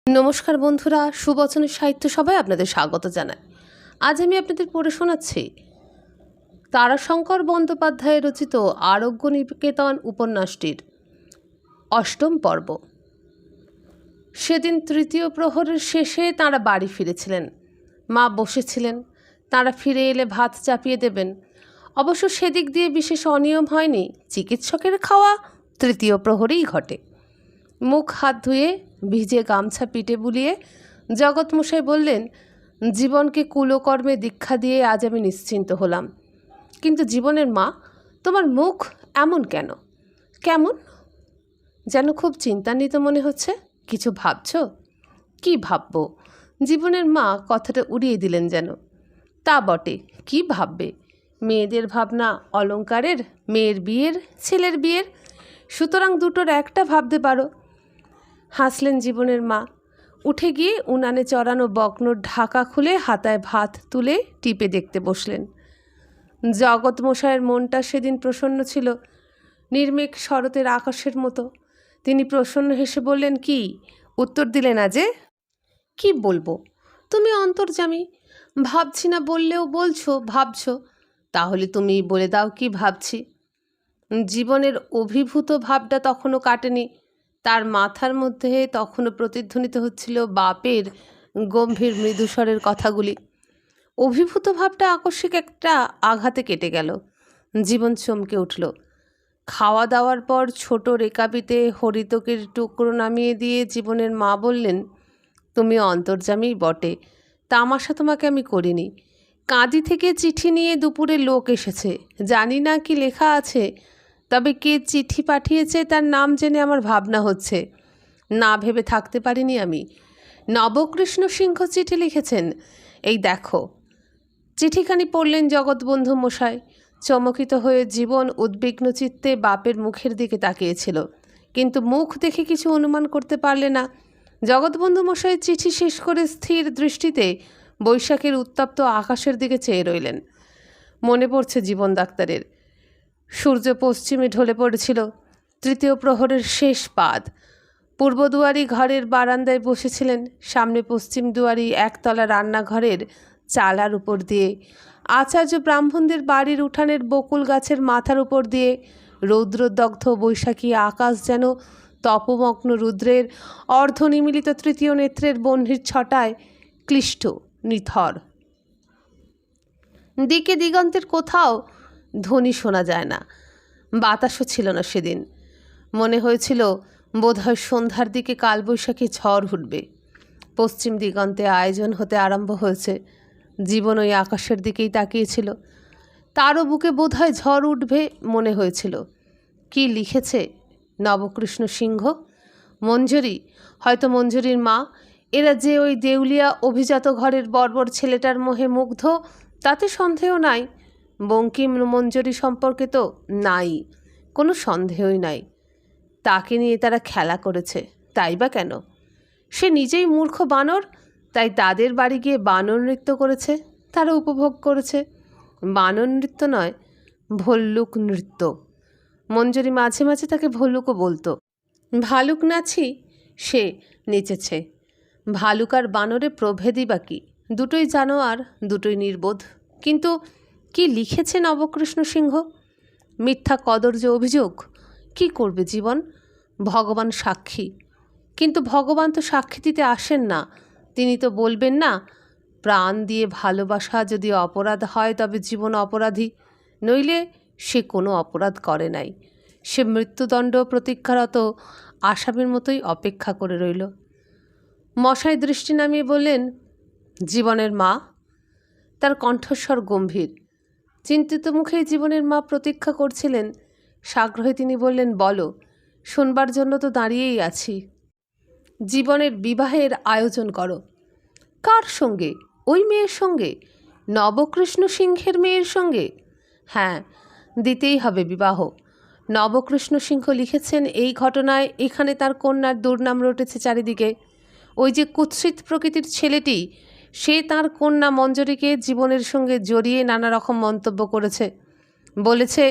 নমস্কার বন্ধুরা, সুবচনের সাহিত্য সভায় আপনাদের স্বাগত জানাই। আজ আমি আপনাদের পড়ে শোনাচ্ছি তারাশঙ্কর বন্দ্যোপাধ্যায় রচিত আরোগ্য নিকেতন উপন্যাসটির অষ্টম পর্ব। সেদিন তৃতীয় প্রহরের শেষে তাঁরা বাড়ি ফিরেছিলেন। মা বসেছিলেন, তাঁরা ফিরে এলে ভাত চাপিয়ে দেবেন। অবশ্য সেদিক দিয়ে বিশেষ অনিয়ম হয়নি, চিকিৎসকের খাওয়া তৃতীয় প্রহরেই ঘটে। মুখ হাত ধুয়ে ভিজে গামছা পিঠে বুলিয়ে জগৎমশাই বললেন, জীবনকে কুলকর্মে দীক্ষা দিয়ে আজ আমি নিশ্চিন্ত হলাম। কিন্তু জীবনের মা, তোমার মুখ এমন কেন? কেমন যেন খুব চিন্তান্বিত মনে হচ্ছে। কিছু ভাবছ? কি ভাববো? জীবনের মা কথাটা উড়িয়ে দিলেন যেন। তা বটে, কি ভাববে? মেয়েদের ভাবনা অলংকারের, মেয়ের বিয়ের, ছেলের বিয়ের, সুতরাং দুটোর একটা ভাবতে পারো। হাসলেন জীবনের মা। উঠে গিয়ে উনানে চড়ানো বকনোর ঢাকা খুলে হাতায় ভাত তুলে টিপে দেখতে বসলেন। জগৎমশায়ের মনটা সেদিন প্রসন্ন ছিল, নির্মেঘ শরতের আকাশের মতো। তিনি প্রসন্ন হেসে বললেন, কি উত্তর দিলে না যে? কি বলবো, তুমি অন্তর্যামী, ভাবছি না বললেও বলছো, ভাবছো। তাহলে তুমি বলে দাও কি ভাবছি। জীবনের অভিভূত ভাবটা তখনও কাটেনি। তার মাথার মধ্যে তখনও প্রতিধ্বনিত হচ্ছিল বাপের গম্ভীর মৃদুস্বরের কথাগুলি। অভিভূত ভাবটা আকস্মিক একটা আঘাতে কেটে গেল। জীবন চমকে উঠল। খাওয়া দাওয়ার পর ছোট রেকাবিতে হরিতকের টুকরো নামিয়ে দিয়ে জীবনের মা বললেন, তুমি অন্তর্যামী বটে, তামাশা তোমাকে আমি করিনি। কাঁদি থেকে চিঠি নিয়ে দুপুরে লোক এসেছে, জানি না কি লেখা আছে, তবে কে চিঠি পাঠিয়েছে তার নাম জেনে আমার ভাবনা হচ্ছে। না ভেবে থাকতে পারিনি আমি। নবকৃষ্ণ সিংহ চিঠি লিখেছেন, এই দেখো। চিঠিখানি পড়লেন জগৎবন্ধু মশাই। চমকিত হয়ে জীবন উদ্বিগ্ন চিত্তে বাপের মুখের দিকে তাকিয়েছিল, কিন্তু মুখ দেখে কিছু অনুমান করতে পারলে না। জগৎবন্ধু মশাই চিঠি শেষ করে স্থির দৃষ্টিতে বৈশাখের উত্তপ্ত আকাশের দিকে চেয়ে রইলেন। মনে পড়ছে জীবন ডাক্তারের। সূর্য পশ্চিমে ঢলে পড়েছিল। তৃতীয় প্রহরের শেষ পাদ। পূর্ব দুয়ারি ঘরের বারান্দায় বসেছিলেন। সামনে পশ্চিম দুয়ারি একতলা রান্নাঘরের চালার উপর দিয়ে, আচার্য ব্রাহ্মণদের বাড়ির উঠানের বকুল গাছের মাথার উপর দিয়ে রৌদ্রদগ্ধ বৈশাখী আকাশ যেন তপমগ্ন রুদ্রের অর্ধনিমিলিত তৃতীয় নেত্রের বহ্নির ছটায় ক্লিষ্ট, নিথর। দিকে দিগন্তের কোথাও ধ্বনি শোনা যায় না, বাতাসও ছিল না সেদিন। মনে হয়েছিল বোধহয় সন্ধ্যার দিকে কালবৈশাখী ঝড় উঠবে। পশ্চিম দিগন্তে আয়োজন হতে আরম্ভ হয়েছে। জীবন ওই আকাশের দিকেই তাকিয়েছিল। তারও বুকে বোধহয় ঝড় উঠবে মনে হয়েছিল। কি লিখেছে নবকৃষ্ণ সিংহ? মঞ্জরি, হয়তো মঞ্জরির মা। এরা যে ওই দেউলিয়া অভিজাত ঘরের বর্বর ছেলেটার মোহে মুগ্ধ, তাতে সন্দেহ নাই। বঙ্কিম মঞ্জরি সম্পর্কে তো নাই, কোনো সন্দেহই নাই। তাকে নিয়ে তারা খেলা করেছে, তাই বা কেন? সে নিজেই মূর্খ বানর, তাই তাদের বাড়ি গিয়ে বানর নৃত্য করেছে, তারা উপভোগ করেছে। বানর নৃত্য নয়, ভল্লুক নৃত্য। মঞ্জরি মাঝে মাঝে তাকে ভল্লুকও বলতো। ভালুক নাচি সে নেচেছে। ভালুক আর বানরে প্রভেদই বা কী? দুটোই জানোয়ার, দুটোই নির্বোধ। কিন্তু কি লিখেছে নবকৃষ্ণ সিংহ? মিথ্যা কদর্য অভিযোগ। কি করবে জীবন? ভগবান সাক্ষী। কিন্তু ভগবান তো সাক্ষী দিতে আসেন না। তিনি তো বলবেন না, প্রাণ দিয়ে ভালোবাসা যদি অপরাধ হয় তবে জীবন অপরাধী, নইলে সে কোনো অপরাধ করে নাই। সে মৃত্যুদণ্ড প্রতীক্ষারত আসামির মতোই অপেক্ষা করে রইল। মশাই দৃষ্টি নামিয়ে বললেন, জীবনের মা। তার কণ্ঠস্বর গম্ভীর। চিন্তিত মুখেই জীবনের মা প্রতীক্ষা করছিলেন। সাগ্রহে তিনি বললেন, বলো, শোনবার জন্য তো দাঁড়িয়েই আছি। জীবনের বিবাহের আয়োজন করো। কার সঙ্গে? ওই মেয়ের সঙ্গে, নবকৃষ্ণ সিংহের মেয়ের সঙ্গে। হ্যাঁ, দিতেই হবে বিবাহ। নবকৃষ্ণ সিংহ লিখেছেন এই ঘটনায় এখানে তার কন্যার দুর্নাম রটেছে চারিদিকে। ওই যে কুৎসিত প্রকৃতির ছেলেটি, সে তার কন্যা মঞ্জরিকে জীবনের সঙ্গে জড়িয়ে নানা রকম মন্তব্য করেছে। বলেছে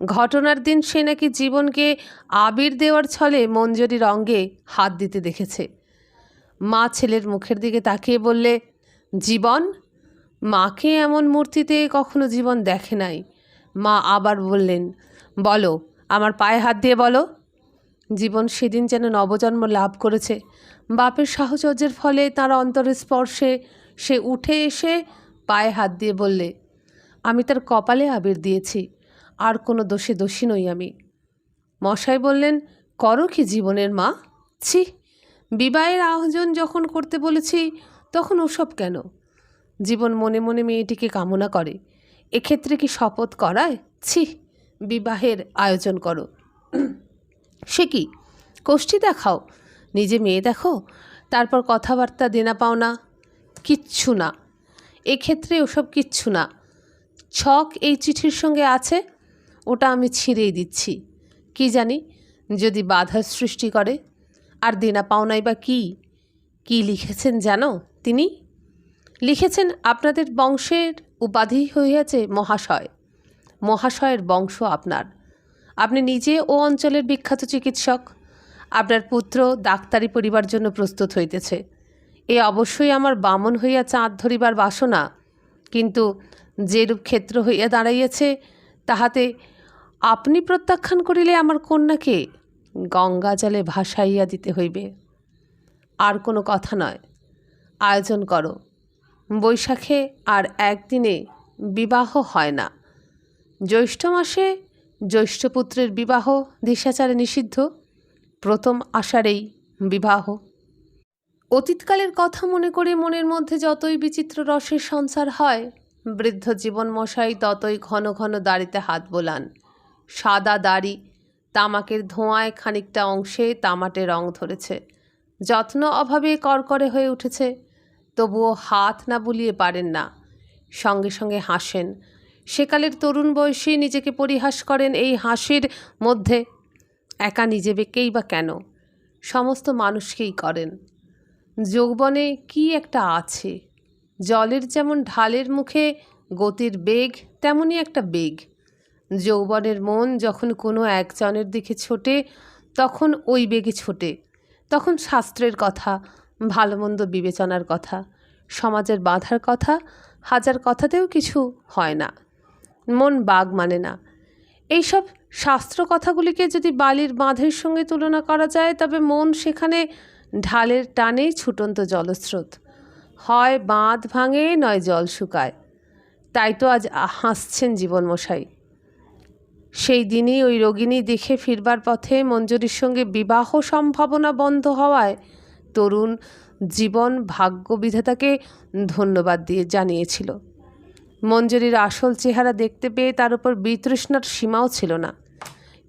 ঘটনার দিন সে নাকি জীবনকে আবির দেওয়ার ছলে মঞ্জরির অঙ্গে হাত দিতে দেখেছে। মা ছেলের মুখের দিকে তাকিয়ে বললে, জীবন? মাকে এমন মূর্তিতে কখনো জীবন দেখে নাই। মা আবার বললেন, বলো, আমার পায়ে হাত দিয়ে বলো। জীবন সেদিন যেন নবজন্ম লাভ করেছে। বাপের সাহচর্যের ফলে তার অন্তরের স্পর্শে সে উঠে এসে পায়ে হাত দিয়ে বললে, আমি তার কপালে আবির দিয়েছি, আর কোনো দোষে দোষী নই আমি। মশাই বললেন, করো কি জীবনের মা? ছি, বিবাহের আয়োজন যখন করতে বলেছি তখন ওসব কেন? জীবন মনে মনে মেয়েটিকে কামনা করে। এক্ষেত্রে কি শপথ করায়? ছি, বিবাহের আয়োজন করো। সে কি, কোষ্ঠী দেখাও, নিজে মেয়ে দেখো, তারপর কথাবার্তা দেনা পাওনা? কিচ্ছু না, এক্ষেত্রে ওসব কিচ্ছু না। ছক এই চিঠির সঙ্গে আছে, ওটা আমি ছিঁড়েই দিচ্ছি। কি জানি যদি বাধার সৃষ্টি করে। আর দেনা পাওনাই বা কী কী লিখেছেন জানো? তিনি লিখেছেন, আপনাদের বংশের উপাধি হইয়াছে মহাশয়। মহাশয়ের বংশ আপনার। আপনি নিজে ও অঞ্চলের বিখ্যাত চিকিৎসক। আপনার পুত্র ডাক্তারি পড়িবার জন্য প্রস্তুত হইতেছে। এ অবশ্যই আমার বামন হইয়া চাঁদ ধরিবার বাসনা, কিন্তু যেরূপ ক্ষেত্র হইয়া দাঁড়াইয়াছে তাহাতে আপনি প্রত্যাখ্যান করিলে আমার কন্যাকে গঙ্গা জলে ভাসাইয়া দিতে হইবে। আর কোনো কথা নয়, আয়োজন করো। বৈশাখে আর একদিনে বিবাহ হয় না। জ্যৈষ্ঠ মাসে জ্যৈষ্ঠপুত্রের বিবাহ দিশাচারে নিষিদ্ধ। প্রথম আষাঢ়েই বিবাহ। অতীতকালের কথা মনে করে মনের মধ্যে যতই বিচিত্র রসের সঞ্চার হয়, বৃদ্ধ জীবন মশাই ততই ঘন ঘন দাড়িতে হাত বোলান। সাদা দাড়ি তামাকের ধোঁয়ায় খানিকটা অংশে তামাটে রং ধরেছে, যত্ন অভাবে করকরে হয়ে উঠেছে। তবুও হাত না বুলিয়ে পারেন না। সঙ্গে সঙ্গে হাসেন। সেকালের তরুণ বয়সী নিজেকে পরিহাস করেন এই হাসির মধ্যে। একা নিজে বেঁকেই বা কেন, সমস্ত মানুষকেই করেন। যৌবনে কি একটা আছে, জলের যেমন ঢালের মুখে গতির বেগ, তেমনই একটা বেগ। যৌবনের মন যখন কোনো একজনের দিকে ছোটে তখন ওই বেগে ছোটে। তখন শাস্ত্রের কথা, ভালো মন্দ বিবেচনার কথা, সমাজের বাধার কথা, হাজার কথাতেও কিছু হয় না। মন বাগ মানে না। এইসব শাস্ত্র কথাগুলিকে যদি বালির বাঁধের সঙ্গে তুলনা করা যায়, তবে মন সেখানে ঢালের টানেই ছুটন্ত জলস্রোত। হয় বাঁধ ভাঙে, নয় জল শুকায়। তাই তো আজ হাসছেন জীবনমশাই। সেই দিনই ওই রোগিণী দেখে ফিরবার পথে মঞ্জুরির সঙ্গে বিবাহ সম্ভাবনা বন্ধ হওয়ায় তরুণ জীবন ভাগ্য বিধাতাকে ধন্যবাদ দিয়ে জানিয়েছিল। মঞ্জুরির আসল চেহারা দেখতে পেয়ে তার উপর বিতৃষ্ণার সীমাও ছিল না।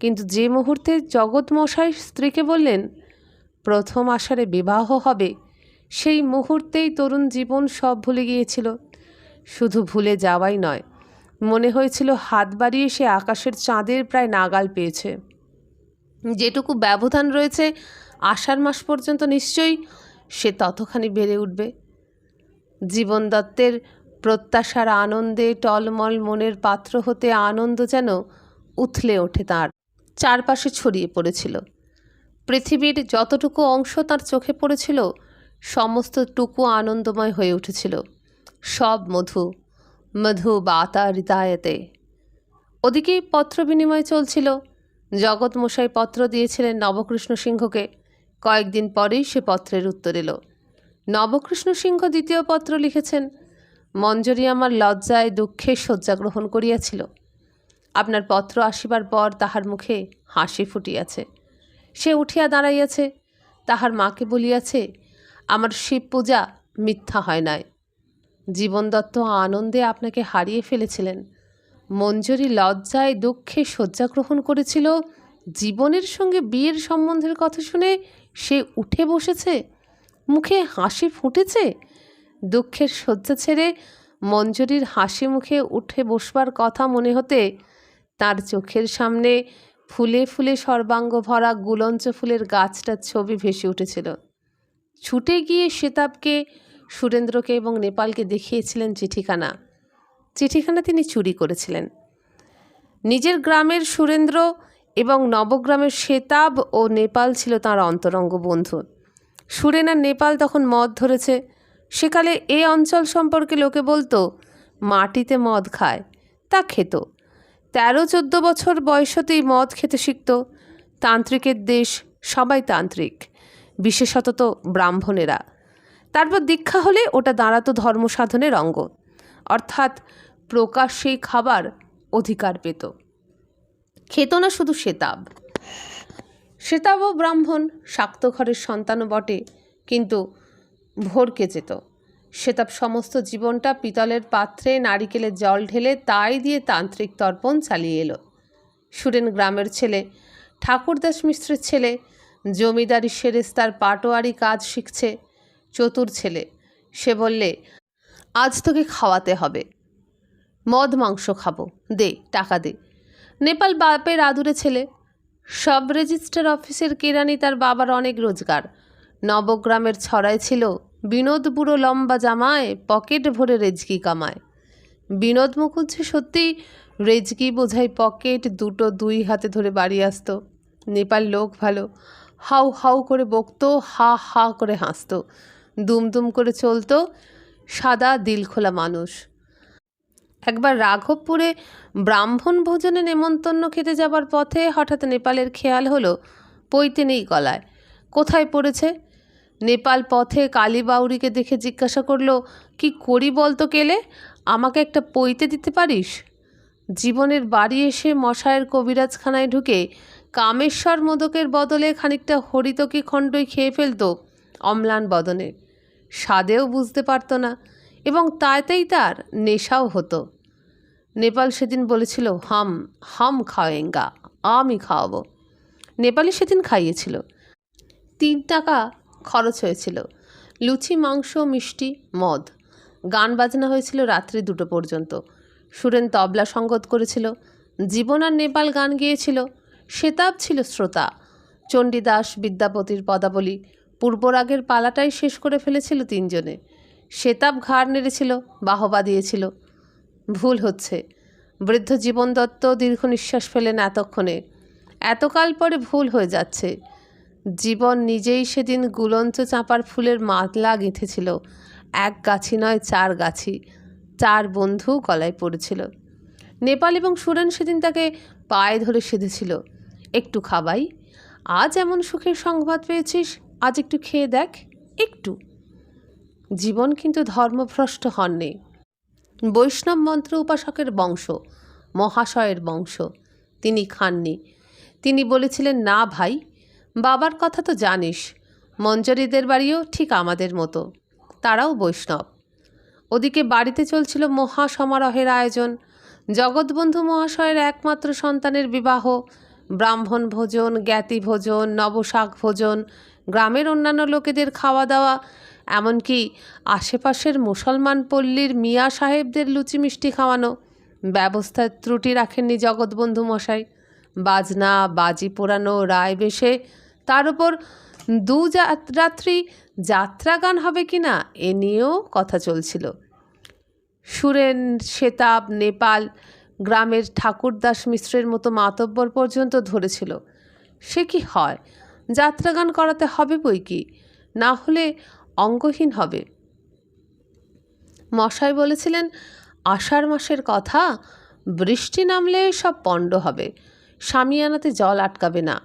কিন্তু যে মুহূর্তে জগৎমশাই স্ত্রীকে বললেন প্রথম আষাঢ়ে বিবাহ হবে, সেই মুহূর্তেই তরুণ জীবন সব ভুলে গিয়েছিল। শুধু ভুলে যাওয়াই নয়, মনে হয়েছিল হাত বাড়িয়ে সে আকাশের চাঁদের প্রায় নাগাল পেয়েছে। যেটুকু ব্যবধান রয়েছে আষাঢ় মাস পর্যন্ত নিশ্চয়ই সে ততখানি বেড়ে উঠবে। জীবন দত্তের প্রত্যাশার আনন্দে টলমল মনের পাত্র হতে আনন্দ যেন উথলে ওঠে, তার চারপাশে ছড়িয়ে পড়েছিল। পৃথিবীর যতটুকু অংশ তার চোখে পড়েছিল সমস্তটুকু আনন্দময় হয়ে উঠেছিল। সব মধু মধু বাতা হৃদয়তে। ওদিকে পত্র বিনিময় চলছিল। জগৎমশাই পত্র দিয়েছিলেন নবকৃষ্ণ সিংহকে। কয়েকদিন পরেই সে পত্রের উত্তর এলো। নবকৃষ্ণ সিংহ দ্বিতীয় পত্র লিখেছেন, মঞ্জরি আমার লজ্জায় দুঃখে শয্যা গ্রহণ করিয়াছিল। আপনার পত্র আসিবার পর তাহার মুখে হাসি ফুটিয়াছে। সে উঠিয়া দাঁড়াইয়াছে, তাহার মাকে বলিয়াছে, আমার শিব পূজা মিথ্যা হয় নাই। জীবন দত্ত আনন্দে আপনাকে হারিয়ে ফেলেছিলেন। মঞ্জরি লজ্জায় দুঃখে শয্যা গ্রহণ করেছিল। জীবনের সঙ্গে বিয়ের সম্বন্ধের কথা শুনে সে উঠে বসেছে, মুখে হাসি ফুটেছে। দুঃখের শয্যা ছেড়ে মঞ্জরির হাসি মুখে উঠে বসবার কথা মনে হতে তার চোখের সামনে ফুলে ফুলে সর্বাঙ্গ ভরা গুলঞ্চ ফুলের গাছটার ছবি ভেসে উঠেছিল। ছুটে গিয়ে শেতাবকে, সুরেন্দ্রকে এবং নেপালকে দেখিয়েছিলেন চিঠিখানা। চিঠিখানা তিনি চুরি করেছিলেন। নিজের গ্রামের সুরেন্দ্র এবং নবগ্রামের শেতাব ও নেপাল ছিল তাঁর অন্তরঙ্গ বন্ধু। সুরেন আর নেপাল তখন মদ ধরেছে। সেকালে এ অঞ্চল সম্পর্কে লোকে বলতো মাটিতে মদ খায়, তা খেত। 13-14 বছর বয়সতেই মদ খেতে শিখত। তান্ত্রিকের দেশ, সবাই তান্ত্রিক, বিশেষত তো ব্রাহ্মণেরা। তারপর দীক্ষা হলে ওটা দাঁড়াতো ধর্মসাধনের অঙ্গ, অর্থাৎ প্রকাশ্যেই খাবার অধিকার পেত। খেত না শুধু শ্বেতাবও ব্রাহ্মণ, শাক্ত ঘরের সন্তানও বটে, কিন্তু ভরকে যেত। শ্বেতাব সমস্ত জীবনটা পিতলের পাত্রে নারিকেলের জল ঢেলে তাই দিয়ে তান্ত্রিক তর্পণ চালিয়ে এলো। সুরেন গ্রামের ছেলে, ঠাকুরদাস মিশ্রের ছেলে, জমিদারি সেরেস্তার পাটোয়ারি কাজ শিখছে, চতুর ছেলে। সে বললে, আজ তোকে খাওয়াতে হবে, মদ মাংস খাবো, দে টাকা দে। নেপাল বাপের আদুরে ছেলে, সব রেজিস্টার অফিসের কেরানি তার বাবার অনেক রোজগার। নবগ্রামের ছড়ায় ছিল বিনোদ বুড়ো লম্বা জামায়, পকেট ভরে রেজকি কামায়। বিনোদ মুখুজ্জে সত্যিই রেজকি বোঝাই পকেট দুটো দুই হাতে ধরে বাড়ি আসতো। নেপাল লোক ভালো, হাউ হাউ করে বকতো, হা হা করে হাসতো, দুমদুম করে চলতো, সাদা দিলখোলা মানুষ। একবার রাঘবপুরে ব্রাহ্মণ ভোজনে নেমন্তন্ন খেতে যাবার পথে হঠাৎ নেপালের খেয়াল হলো পৈতে নেই গলায়, কোথায় পড়েছে। নেপাল পথে কালীবাউরিকে দেখে জিজ্ঞাসা করলো, কি করি বলতো কেলে, আমাকে একটা পৈতে দিতে পারিস? জীবনের বাড়ি এসে মশায়ের কবিরাজখানায় ঢুকে কামেশ্বর মোদকের বদলে খানিকটা হরিতকি খণ্ডই খেয়ে ফেলতো অম্লান বদনে। স্বাদেও বুঝতে পারত না, এবং তাতেই তার নেশাও হতো। নেপাল সেদিন বলেছিল, হাম হাম খাওয়েঙ্গা, আমি খাওয়াবো। নেপালি সেদিন খাইয়েছিল। 3 টাকা খরচ হয়েছিল, লুচি, মাংস, মিষ্টি, মদ। গান বাজনা হয়েছিল রাত্রি 2টো পর্যন্ত। সুরেন তবলা সঙ্গত করেছিল, জীবন আর নেপাল গান গেয়েছিল। শ্বেতাব ছিল শ্রোতা। চণ্ডীদাস বিদ্যাপতির পদাবলী পূর্বরাগের পালাটাই শেষ করে ফেলেছিল 3 জনে। শ্বেতাব ঘাড় নেড়েছিল, বাহবা দিয়েছিল। ভুল হচ্ছে। বৃদ্ধ জীবন দত্ত দীর্ঘ নিঃশ্বাস ফেলেন এতক্ষণে। এতকাল পরে ভুল হয়ে যাচ্ছে। জীবন নিজেই সেদিন গুলঞ্চ চাঁপার ফুলের মাতলা গেঁথেছিল। 1 গাছি নয় 4 গাছি, 4 বন্ধু গলায় পড়েছিল। নেপাল এবং সুরেন সেদিন তাকে পায়ে ধরে সেধেছিল, একটু খাবাই, আজ এমন সুখের সংবাদ পেয়েছিস, আজ একটু খেয়ে দেখ, একটু। জীবন কিন্তু ধর্মভ্রষ্ট হননি। বৈষ্ণব মন্ত্র উপাসকের বংশ, মহাশয়ের বংশ। তিনি খাননি। তিনি বলেছিলেন, না ভাই, বাবার কথা তো জানিস, মঞ্জরিদের বাড়িও ঠিক আমাদের মতো, তারাও বৈষ্ণব। ওদিকে বাড়িতে চলছিল মহা সমারোহের আয়োজন। জগৎবন্ধু মহাশয়ের একমাত্র সন্তানের বিবাহ, ব্রাহ্মণ ভোজন, জ্ঞাতি ভোজন, নবশাক ভোজন, গ্রামের অন্যান্য লোকেদের খাওয়া দাওয়া, এমনকি আশেপাশের মুসলমান পল্লীর মিয়া সাহেবদের লুচি মিষ্টি খাওয়ানো। ব্যবস্থার ত্রুটি রাখেননি জগৎবন্ধু মশাই। বাজনা, বাজি পোড়ানো, রায় বেশে, তার উপর 2 রাত্রি যাত্রা গান হবে কি না এ নিয়েও কথা চলছিল। সুরেন, শ্বেতাব, নেপাল গ্রামের ঠাকুরদাস মিশ্রের মতো মাতব্বর পর্যন্ত ধরেছিল। সে কি হয়, যাত্রাগান করাতে হবে বই কি, না হলে অঙ্গহীন হবে। মশাই বলেছিলেন, আষাঢ় মাসের কথা, বৃষ্টি নামলে সব পণ্ড হবে, শামিয়ানাতে জল আটকাবে না।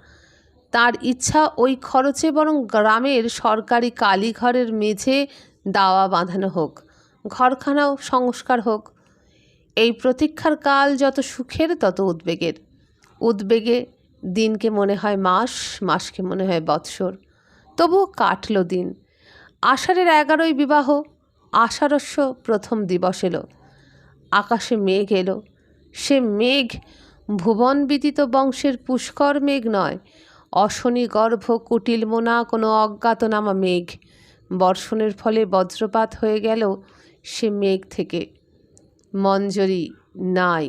তার ইচ্ছা ওই খরচে বরং গ্রামের সরকারি কালীঘরের মেঝে দাওয়া বাঁধানো হোক, ঘরখানাও সংস্কার হোক। এই প্রতীক্ষার কাল যত সুখের তত উদ্বেগের। উদ্বেগে দিনকে মনে হয় মাস, মাসকে মনে হয় বৎসর। তবুও কাটল দিন। আষাঢ়ের 11ই বিবাহ। আষাঢ়স্য প্রথম দিবস এলো। আকাশে মেঘ এলো। সে মেঘ ভুবন বিদিত বংশের পুষ্কর মেঘ নয়, অশনি গর্ভ কুটিল মোনা কোনো অজ্ঞাতনামা মেঘ। বর্ষণের ফলে বজ্রপাত হয়ে গেল সে মেঘ থেকে। মঞ্জরি নাই।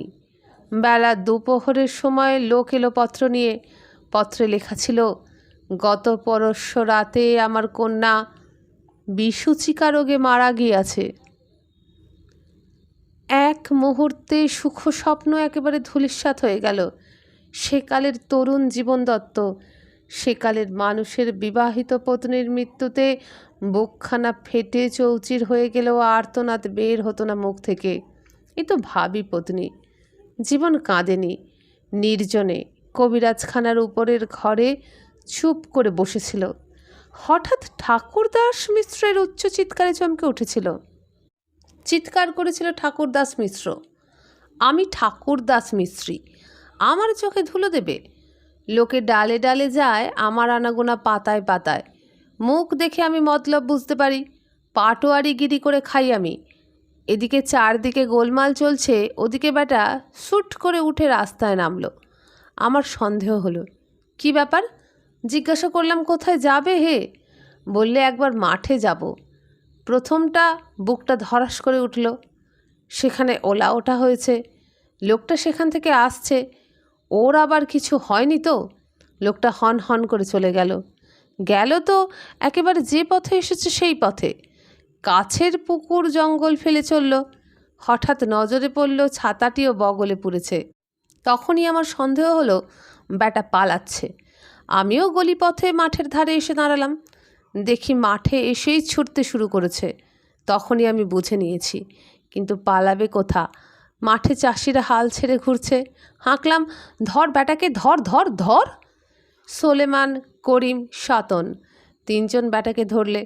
বেলা দুপোহরের সময় লোক এলো পত্র নিয়ে। পত্রে লেখা ছিল, গত পরশ্ব রাতে আমার কন্যা বিসূচিকা রোগে মারা গিয়াছে। এক মুহূর্তে সুখ স্বপ্ন একেবারে ধূলিসাৎ হয়ে গেল। সেকালের তরুণ জীবন দত্ত সেকালের মানুষের বিবাহিত পত্নীর মৃত্যুতে বুকখানা ফেটে চৌচির হয়ে গেলেও আর্তনাদ বের হতো না মুখ থেকে। এ তো ভাবি পত্নী। জীবন কাঁদেনি। নির্জনে কবিরাজখানার উপরের ঘরে চুপ করে বসেছিল। হঠাৎ ঠাকুরদাস মিশ্রের উচ্চ চিৎকারে চমকে উঠেছিল। চিৎকার করেছিল ঠাকুরদাস মিশ্র, আমি ঠাকুরদাস মিস্ত্রি, আমার চোখে ধুলো দেবে? লোকে ডালে ডালে যায়, আমার আনাগোনা পাতায় পাতায়। মুখ দেখে আমি মতলব বুঝতে পারি। পাটোয়ারি গিরি করে খাই আমি। এদিকে চারদিকে গোলমাল চলছে, ওদিকে বেটা সুট করে উঠে রাস্তায় নামলো। আমার সন্দেহ হলো, কি ব্যাপার? জিজ্ঞাসা করলাম, কোথায় যাবে হে? বললে, একবার মাঠে যাব। প্রথমটা বুকটা ধরাস করে উঠল। সেখানে ওলা ওঠা হয়েছে, লোকটা সেখান থেকে আসছে। ওর আবার কিছু হয়নি তো? লোকটা হন হন করে চলে গেল। গেল তো একেবারে যে পথে এসেছে সেই পথে। কাছের পুকুর জঙ্গল ফেলে চলল। হঠাৎ নজরে পড়ল ছাতাটিও বগলে পুড়েছে। তখনই আমার সন্দেহ হলো ব্যাটা পালাচ্ছে। আমিও গলিপথে মাঠের ধারে এসে দাঁড়ালাম। দেখি মাঠে এসেই ছুটতে শুরু করেছে। তখনই আমি বুঝে নিয়েছি, কিন্তু পালাবে কোথা? মাঠে চাষিরা হাল ছেড়ে ঘুরছে। হাঁকলাম, ধর ব্যাটাকে, ধর ধর ধর। সোলেমান, করিম, সতন তিনজন ব্যাটাকে ধরলে।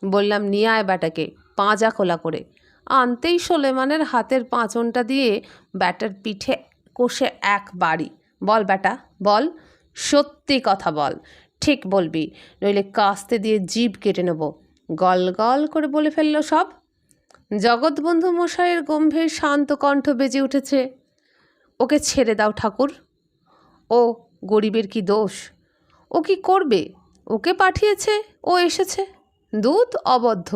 বললাম, নিয়ে আয় ব্যাটাকে, পাঁজা খোলা করে। আনতেই সোলেমানের হাতের পাঁচনটা দিয়ে ব্যাটার পিঠে কষে এক বাড়ি। বল ব্যাটা, বল, সত্যি কথা বল, ঠিক বলবি, নইলে কাস্তে দিয়ে জিভ কেটে নেব। গল গল করে বলে ফেলল সব। জগৎবন্ধু মশাইয়ের গম্ভীর শান্ত কণ্ঠ বেজে উঠেছে, ওকে ছেড়ে দাও ঠাকুর। ও গরিবের কি দোষ? ও কি করবে? ওকে পাঠিয়েছে, ও এসেছে। দূত অবদ্ধ,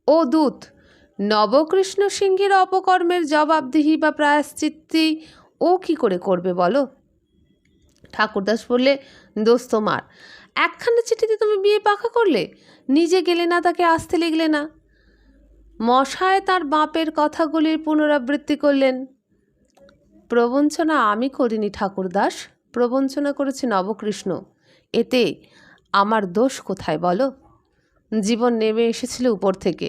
ও দূত। নবকৃষ্ণ সিংহের অপকর্মের জবাবদিহি বা প্রায়শ্চিত্তি ও কি করে করবে বলো? ঠাকুরদাস বললে, দোষ তোমার। একখানা চিঠিতে তুমি বিয়ে পাকা করলে, নিজে গেলে না, তাকে আসতে লিখলে না। মশায় তার বাপের কথাগুলির পুনরাবৃত্তি করলেন। প্রবঞ্চনা আমি করিনি ঠাকুরদাস, প্রবঞ্চনা করেছে নবকৃষ্ণ। এতে আমার দোষ কোথায় বলো? জীবন নেমে এসেছিল উপর থেকে।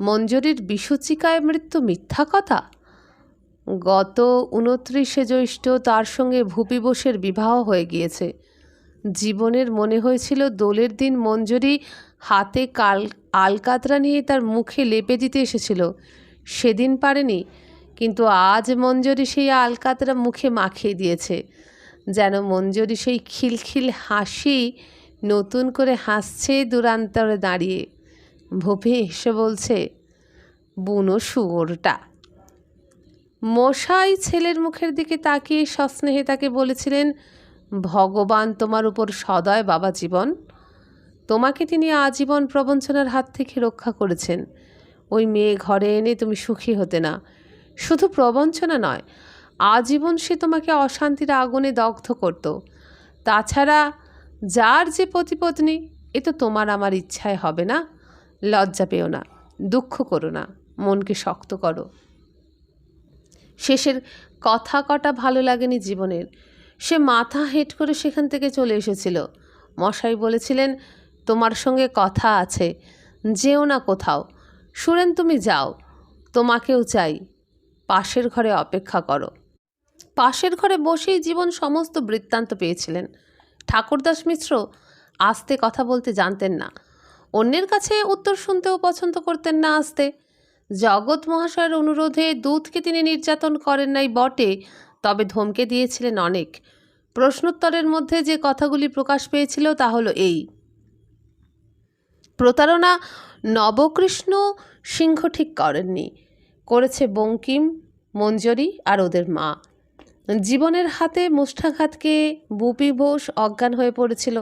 মঞ্জুরির বিসূচিকায় মৃত্যু মিথ্যা কথা? গত 29শে জ্যৈষ্ঠ তার সঙ্গে ভূপি বোসের বিবাহ হয়ে গিয়েছে। জীবনের মনে হয়েছিল দোলের দিন মঞ্জুরি হাতে আলকাতরা নিয়ে তার মুখে লেপে দিতে এসেছিল, সেদিন পারেনি। কিন্তু আজ মঞ্জুরি সেই আলকাতরা মুখে মাখিয়ে দিয়েছে। যেন মঞ্জুরি সেই খিলখিল হাসি নতুন করে হাসছে দূরান্তরে দাঁড়িয়ে। ভূপি এসে বলছে, বুনো শুয়োরটা। মশাই ছেলের মুখের দিকে তাকিয়ে সস্নেহে তাকে বলেছিলেন, ভগবান তোমার উপর সদয় বাবা জীবন। তোমাকে তিনি আজীবন প্রবঞ্চনার হাত থেকে রক্ষা করেছেন। ওই মেয়ে ঘরে এনে তুমি সুখী হতে না। শুধু প্রবঞ্চনা নয়, আজীবন সে তোমাকে অশান্তির আগুনে দগ্ধ করত। তাছাড়া যার যে পতিপত্নী, এ তো তোমার আমার ইচ্ছায় হবে না। লজ্জা পেও না, দুঃখ করো না, মনকে শক্ত করো। শেষের কথা কটা ভালো লাগেনি জীবনের। সে মাথা হেঁট করে সেখান থেকে চলে এসেছিল। মশাই বলেছিলেন, তোমার সঙ্গে কথা আছে, যেও না কোথাও। সুরেন, তুমি যাও, তোমাকেও চাই, পাশের ঘরে অপেক্ষা করো। পাশের ঘরে বসেই জীবন সমস্ত বৃত্তান্ত পেয়েছিলেন। ঠাকুরদাস মিশ্র আস্তে কথা বলতে জানতেন না, অন্যের কাছে উত্তর শুনতেও পছন্দ করতেন না আসতে। জগৎ মহাশয়ের অনুরোধে দূতকে তিনি নির্যাতন করেন নাই বটে, তবে ধমকে দিয়েছিলেন অনেক। প্রশ্নোত্তরের মধ্যে যে কথাগুলি প্রকাশ পেয়েছিল তা হলো এই: প্রতারণা নবকৃষ্ণ সিংহ ঠিক করেননি, করেছে বঙ্কিম, মঞ্জরি আর ওদের মা। জীবনের হাতে মুষ্ঠাঘাতকে বুপি বোস অজ্ঞান হয়ে পড়েছিল।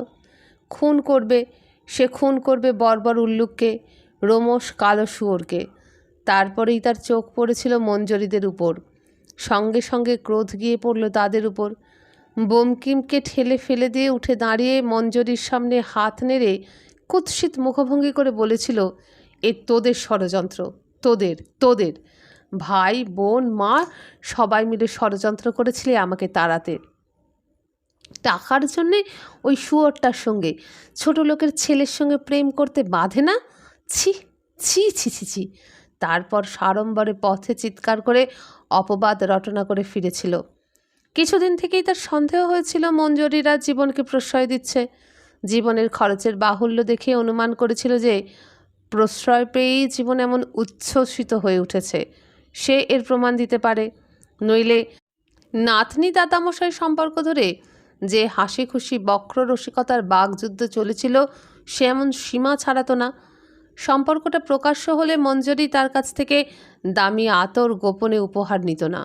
খুন করবে, সে খুন করবে বর্বর উল্লুককে, রোমশ কালো শুয়োরকে। তারপরেই তার চোখ পড়েছিল মঞ্জরিদের উপর। সঙ্গে সঙ্গে ক্রোধ গিয়ে পড়ল তাদের উপর। বঙ্কিমকে ঠেলে ফেলে দিয়ে উঠে দাঁড়িয়ে মঞ্জরির সামনে হাত নেড়ে কুৎসিত মুখভঙ্গি করে বলেছিল, এ তোদের ষড়যন্ত্র, তোদের তোদের ভাই বোন মা সবাই মিলে ষড়যন্ত্র করেছিলে আমাকে তাড়াতে। টাকার জন্যে ওই শুয়োরটার সঙ্গে ছোট লোকের ছেলের সঙ্গে প্রেম করতে বাধে না? ছি ছি ছি ছি ছি। তারপর সাড়ম্বরে পথে চিৎকার করে অপবাদ রটনা করে ফিরেছিল। কিছুদিন থেকেই তার সন্দেহ হয়েছিল মঞ্জরীরা জীবনকে প্রশ্রয় দিচ্ছে। জীবনের খরচের বাহুল্য দেখে অনুমান করেছিল যে প্রশ্রয় পেয়েই জীবন এমন উচ্ছ্বসিত হয়ে উঠেছে। সে এর প্রমাণ দিতে পারে, নইলে নাতনি দাদামশাই সম্পর্ক ধরে যে হাসি খুশি বক্র রসিকতার বাগযুদ্ধ চলেছিল সে এমন সীমা ছাড়াতো না। সম্পর্কটা প্রকাশ্য হলে মঞ্জরি তার কাছ থেকে দামি আতর গোপনে উপহার নিত না,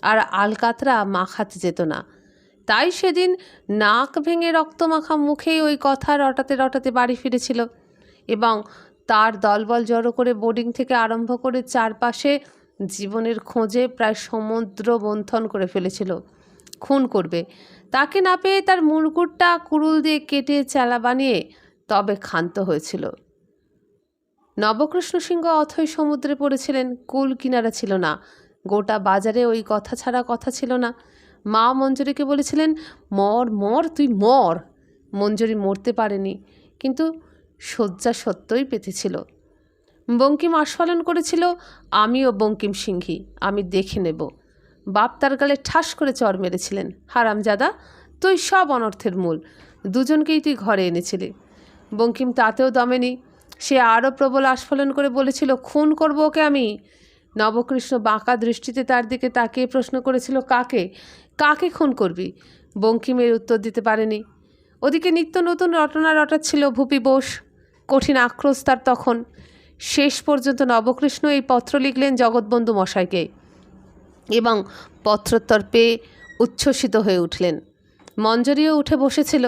আর আলকাতরা মাখাতে যেত না। তাই সেদিন নাক ভেঙে রক্তমাখা মুখেই ওই কথা রটাতে রটাতে বাড়ি ফিরেছিল এবং তার দলবল জড়ো করে বোর্ডিং থেকে আরম্ভ করে চারপাশে জীবনের খোঁজে প্রায় সমুদ্র মন্থন করে ফেলেছিল। খুন করবে, তাকে না পেয়ে তার মুড়গুড়টা কুড়ুল দিয়ে কেটে চেলা বানিয়ে তবে ক্ষান্ত হয়েছিল। নবকৃষ্ণ সিংহ অথই সমুদ্রে পড়েছিলেন, কুল কিনারা ছিল না। গোটা বাজারে ওই কথা ছাড়া কথা ছিল না। মা মঞ্জরীকে বলেছিলেন, মর মর তুই মর। মঞ্জরী মরতে পারেনি, কিন্তু শয্যা সত্যই পেতেছিল। বঙ্কিম আস্ফালন করেছিল, আমিও বঙ্কিম সিংহি, আমি দেখে নেব। বাপ তার গালে ঠাস করে চড় মেরেছিলেন, হারামজাদা তুই সব অনর্থের মূল, দুজনকেই তুই ঘরে এনেছিলি। বঙ্কিম তাতেও দমেনি, সে আরও প্রবল আস্ফালন করে বলেছিল, খুন করব ওকে আমি। নবকৃষ্ণ বাঁকা দৃষ্টিতে তার দিকে তাকিয়ে প্রশ্ন করেছিল, কাকে কাকে খুন করবি? বঙ্কিমের উত্তর দিতে পারেনি। ওদিকে নিত্য নতুন রটনা রটাচ্ছিল ভূপি বোস। কঠিন আক্রোশ তার তখন। শেষ পর্যন্ত নবকৃষ্ণ এই পত্র লিখলেন জগৎবন্ধু মশাইকে এবং পত্রোত্তর পেয়ে উচ্ছ্বসিত হয়ে উঠলেন। মঞ্জরিও উঠে বসেছিল।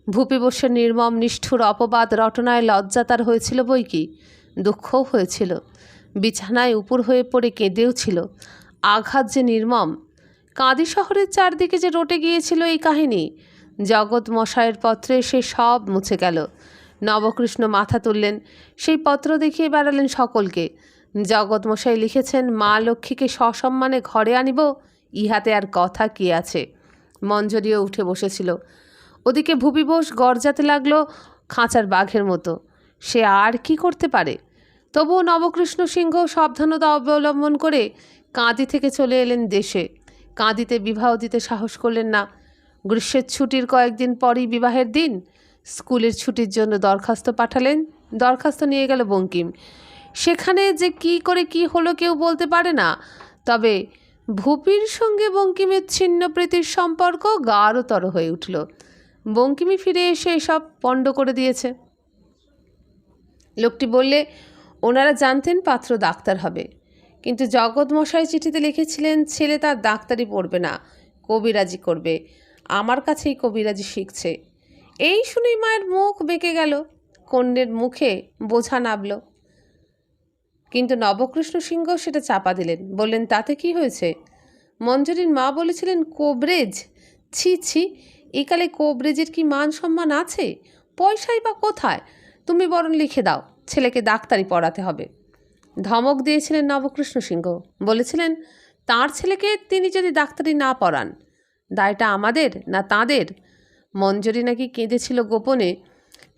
ভূপি বোসের নির্মম নিষ্ঠুর অপবাদ রটনায় লজ্জা তার হয়েছিল বই কি, দুঃখও হয়েছিল। বিছানায় উপুর হয়ে পড়ে কেঁদেও ছিল। আঘাত যে নির্মম। কাঁদি শহরের চারদিকে যে রটে গিয়েছিল এই কাহিনী, জগৎ মশাইয়ের পত্রে সে সব মুছে গেল। নবকৃষ্ণ মাথা তুললেন, সেই পত্র দেখিয়ে বেড়ালেন সকলকে। জগৎ মশাই লিখেছেন, মা লক্ষ্মীকে সসম্মানে ঘরে আনিব, ইহাতে আর কথা কি আছে। মঞ্জরিও উঠে বসেছিল। ওদিকে ভূপি বোস গর্জাতে লাগলো খাঁচার বাঘের মতো। সে আর কি করতে পারে? তবুও নবকৃষ্ণ সিংহ সাবধানতা অবলম্বন করে কাঁদি থেকে চলে এলেন দেশে। কাঁদিতে বিবাহ দিতে সাহস করলেন না। গ্রীষ্মের ছুটির কয়েকদিন পরই বিবাহের দিন। স্কুলের ছুটির জন্য দরখাস্ত পাঠালেন। দরখাস্ত নিয়ে গেল বঙ্কিম। সেখানে যে কি করে কি হলো কেউ বলতে পারে না, তবে ভূপির সঙ্গে বঙ্কিমের ছিন্ন প্রীতির সম্পর্ক গাঢ়তর হয়ে উঠল। বঙ্কিমই ফিরে এসে এসব পণ্ড করে দিয়েছে। লোকটি বললে, ওনারা জানতেন পাত্র ডাক্তার হবে, কিন্তু জগৎমশাই চিঠিতে লিখেছিলেন ছেলে তার ডাক্তারি পড়বে না, কবিরাজি করবে। আমার কাছেই কবিরাজি শিখছে। এই শুনেই মায়ের মুখ বেঁকে গেল, কন্যের মুখে বোঝা নামল। কিন্তু নবকৃষ্ণ সিংহ সেটা চাপা দিলেন, বললেন, তাতে কি হয়েছে? মঞ্জরির মা বলেছিলেন, কোবরেজ? ছি ছি, একালে কোবরেজের কি মান সম্মান আছে? পয়সাই বা কোথায়? তুমি বরং লিখে দাও, ছেলেকে ডাক্তারি পড়াতে হবে। ধমক দিয়েছিলেন নবকৃষ্ণ সিংহ। বলেছিলেন, তার ছেলেকে তিনি যদি ডাক্তারি না পড়ান, দায়টা আমাদের না তাঁদের? মঞ্জরি নাকি কেঁদেছিল গোপনে,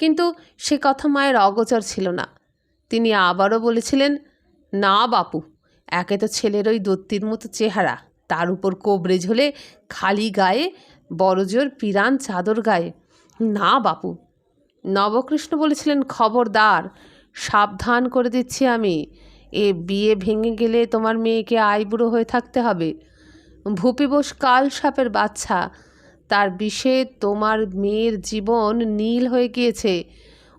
কিন্তু সে কথা মায়ের অগোচর ছিল না। তিনি আবারও বলেছিলেন, না বাপু, একে তো ছেলের ওই দত্তির মতো চেহারা, তার উপর কোবরেজ হলে খালি গায়ে, বড়জোর পিরান চাদর গায়ে, না বাপু। নবকৃষ্ণ বলেছিলেন, খবরদার, সাবধান করে দিচ্ছি আমি, এ বিয়ে ভেঙে গেলে তোমার মেয়েকে আইবুড়ো হয়ে থাকতে হবে। ভূপি বোস কাল সাপের বাচ্চা, তার বিষে তোমার মেয়ের জীবন নীল হয়ে গিয়েছে।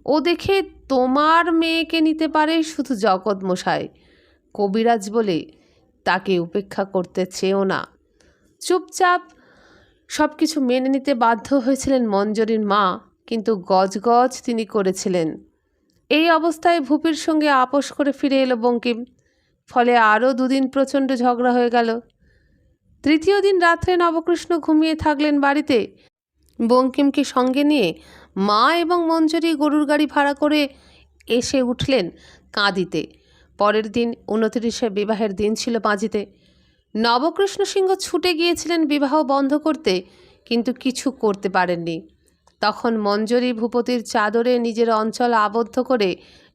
ও দেখে তোমার মেয়েকে নিতে পারে শুধু জগৎ মশাই, কবিরাজ বলে তাকে উপেক্ষা করতে চেয়েও না। চুপচাপ সব কিছু মেনে নিতে বাধ্য হয়েছিলেন মঞ্জরির মা, কিন্তু গজগজ তিনি করেছিলেন। এই অবস্থায় ভূপির সঙ্গে আপোষ করে ফিরে এলো বঙ্কিম। ফলে আরও দুদিন প্রচণ্ড ঝগড়া হয়ে গেল। তৃতীয় দিন রাত্রে নবকৃষ্ণ ঘুমিয়ে থাকলেন বাড়িতে। বঙ্কিমকে সঙ্গে নিয়ে মা এবং মঞ্জরি গরুর গাড়ি ভাড়া করে এসে উঠলেন কাঁদিতে। পরের দিন 29শে বিবাহের দিন ছিল পাঁজিতে। নবকৃষ্ণ সিংহ ছুটে গিয়েছিলেন বিবাহ বন্ধ করতে, কিন্তু কিছু করতে পারেননি। তখন মঞ্জরী ভূপতির চাদরে নিজের অঞ্চল আবদ্ধ করে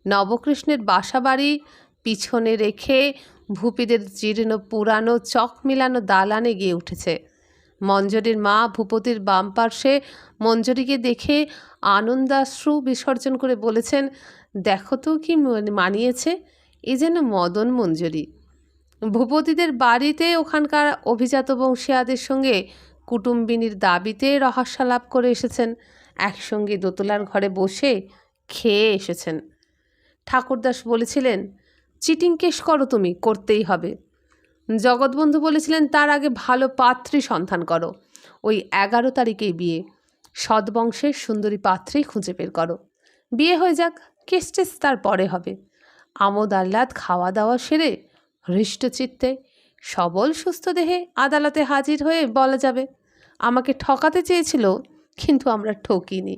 নবকৃষ্ণের বাসাবাড়ি পিছনে রেখে ভূপীদের জীর্ণ পুরানো চক মিলানো দালানে গিয়ে উঠেছে। মঞ্জরীর মা ভূপতির বাম পার্শ্বে মঞ্জরীকে দেখে আনন্দাশ্রু বিসর্জন করে বলেছেন, দেখো তো কি মানিয়েছে, এ যেন মদন মঞ্জরী। ভূপতিদের বাড়িতে ওখানকার অভিজাত বংশীয়াদের সঙ্গে কুটুম্বিনীর দাবিতে রহস্যালাপ করে এসেছেন, একসঙ্গে দোতলার ঘরে বসে খেয়ে এসেছেন। ঠাকুরদাস বলেছিলেন, চিটিং কেস করো, তুমি করতেই হবে। জগৎবন্ধু বলেছিলেন, তার আগে ভালো পাত্রী সন্ধান করো, ওই 11 তারিখেই বিয়ে, সদ্বংশের সুন্দরী পাত্রী খুঁজে বের করো, বিয়ে হয়ে যাক, কেস টেস তার পরে হবে। আমোদ আহ্লাদ খাওয়া দাওয়া সেরে হৃষ্টচিত্তে সবল সুস্থ দেহে আদালতে হাজির হয়ে বলা যাবে, আমাকে ঠকাতে চেয়েছিল, কিন্তু আমরা ঠকিনি।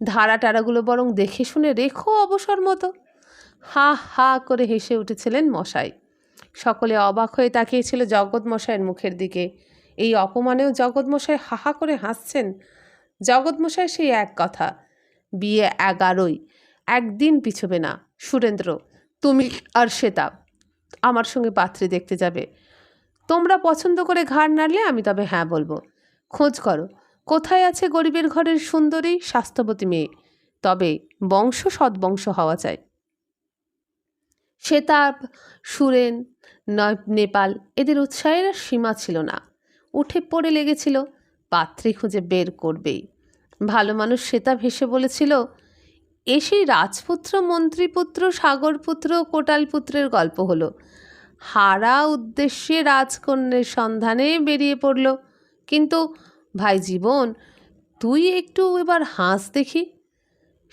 ধারা টারাগুলো বরং দেখে শুনে রেখো অবসর মতো। হা হা করে হেসে উঠেছিলেন মশাই। সকলে অবাক হয়ে তাকিয়েছিল জগৎমশাইয়ের মুখের দিকে। এই অপমানেও জগৎমশাই হা হা করে হাসছেন। জগৎমশাই সেই এক কথা, বিয়ে 11ই, একদিন পিছবে না। সুরেন্দ্র, তুমি আর শ্বেতা আমার সঙ্গে পাত্রী দেখতে যাবে। তোমরা পছন্দ করে ঘাড় নাড়লে আমি তবে হ্যাঁ বলবো। খোঁজ করো, কোথায় আছে গরিবের ঘরের সুন্দরী স্বাস্থ্যবতী মেয়ে, তবে বংশ সদ্বংশ হওয়া চাই। শ্বেতা, সুরেন, নেপাল, এদের উৎসাহের আর সীমা ছিল না। উঠে পড়ে লেগেছিল, পাত্রী খুঁজে বের করবেই। ভালো মানুষ শ্বেতা ভেসে বলেছিল, এ সেই রাজপুত্র, মন্ত্রীপুত্র, সাগরপুত্র, কোটালপুত্রের গল্প হলো। হারা উদ্দেশ্যে রাজকন্যের সন্ধানে বেরিয়ে পড়ল। কিন্তু ভাই জীবন, তুই একটু এবার হাস দেখি।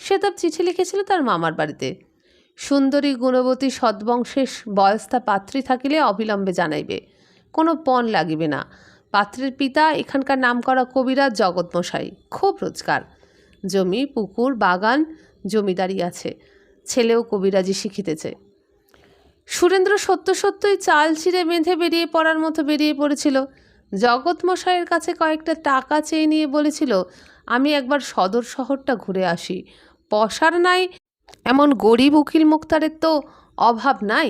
শ্বেতাব চিঠি লিখেছিল তার মামার বাড়িতে, সুন্দরী গুণবতী সদ্বংশের বয়স্তা পাত্রী থাকিলে অবিলম্বে জানাইবে, কোনো পণ লাগিবে না। পাত্রের পিতা এখানকার নামকরা কবিরাজ জগৎমশাই, খুব রোজগার, জমি পুকুর বাগান জমিদারি আছে, ছেলেও কবিরাজি শিখিতেছে। সুরেন্দ্র সত্য সত্যই চাল ছিঁড়ে বেঁধে বেরিয়ে পড়ার মতো বেরিয়ে পড়েছিল। জগৎমশাইয়ের কাছে কয়েকটা টাকা চেয়ে নিয়ে বলেছিল, আমি একবার সদর শহরটা ঘুরে আসি, পসার নাই এমন গরিব উকিল মুক্তারের তো অভাব নাই,